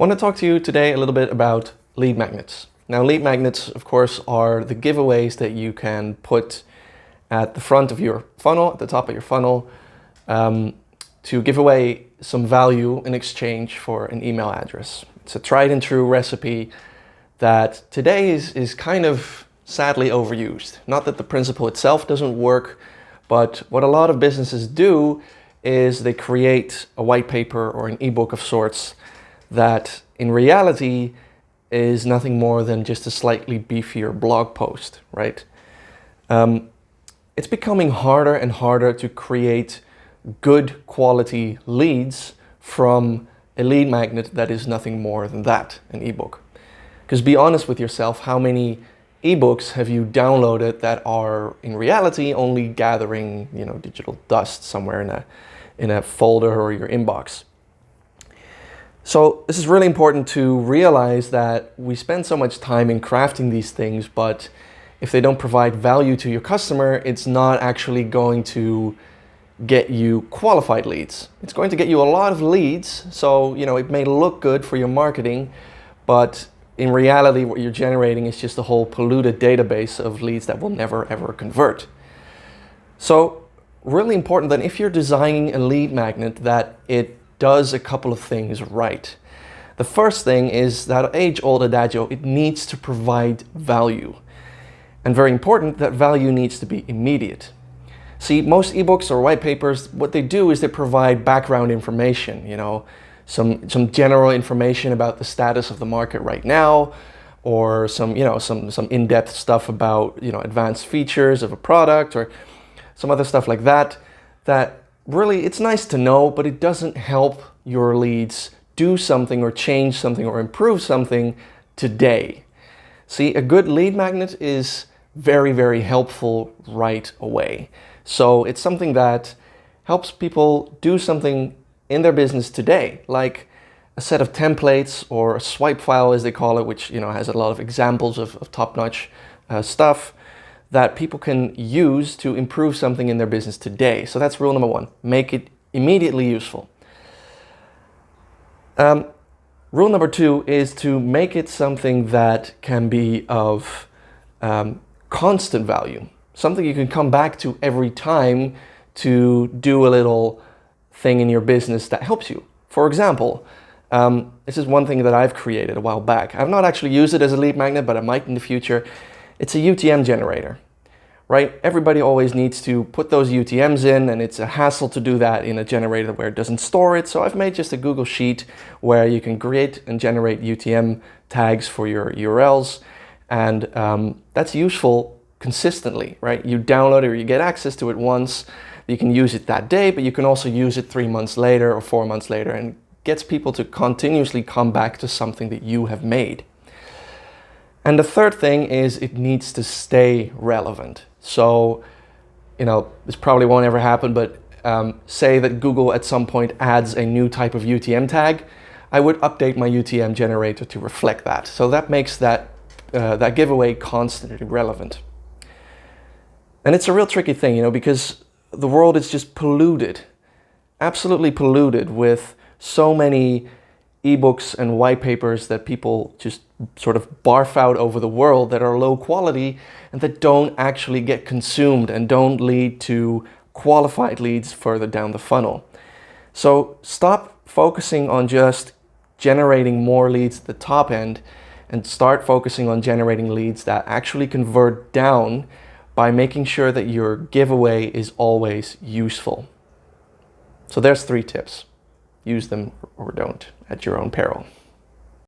I want to talk to you today a little bit about lead magnets. Now, lead magnets, of course, are the giveaways that you can put at the front of your funnel, at the top of your funnel, to give away some value in exchange for an email address. It's a tried and true recipe that today is kind of sadly overused. Not that the principle itself doesn't work, but what a lot of businesses do is they create a white paper or an ebook of sorts that in reality is nothing more than just a slightly beefier blog post, right? It's becoming harder and harder to create good quality leads from a lead magnet that is nothing more than that, an ebook. Because be honest with yourself, how many ebooks have you downloaded that are in reality only gathering, digital dust somewhere in a folder or your inbox? So this is really important to realize that we spend so much time in crafting these things, but if they don't provide value to your customer, it's not actually going to get you qualified leads. It's going to get you a lot of leads, so it may look good for your marketing, but in reality what you're generating is just a whole polluted database of leads that will never ever convert. So really important that if you're designing a lead magnet that it does a couple of things right. The first thing is that age-old adagio, it needs to provide value. And very important, that value needs to be immediate. See, most ebooks or white papers, what they do is they provide background information, some general information about the status of the market right now, or some in-depth stuff about, advanced features of a product or some other stuff like that, that really, it's nice to know, but it doesn't help your leads do something or change something or improve something today. See, a good lead magnet is very, very helpful right away. So it's something that helps people do something in their business today, like a set of templates or a swipe file, as they call it, which has a lot of examples of top-notch stuff that people can use to improve something in their business today. So that's rule number one, make it immediately useful. Rule number two is to make it something that can be of constant value, something you can come back to every time to do a little thing in your business that helps you. For example, this is one thing that I've created a while back. I've not actually used it as a lead magnet, but I might in the future. It's a UTM generator, right? Everybody always needs to put those UTMs in, and it's a hassle to do that in a generator where it doesn't store it. So I've made just a Google Sheet where you can create and generate UTM tags for your URLs, and that's useful consistently, right? You download it or you get access to it once, you can use it that day, but you can also use it 3 months later or 4 months later, and gets people to continuously come back to something that you have made. And the third thing is it needs to stay relevant. So, this probably won't ever happen, but say that Google at some point adds a new type of UTM tag, I would update my UTM generator to reflect that. So that makes that giveaway constantly relevant. And it's a real tricky thing, because the world is just polluted, absolutely polluted with so many ebooks and white papers that people just sort of barf out over the world that are low quality and that don't actually get consumed and don't lead to qualified leads further down the funnel. So stop focusing on just generating more leads at the top end and start focusing on generating leads that actually convert down by making sure that your giveaway is always useful. So there's 3 tips. Use them or don't at your own peril.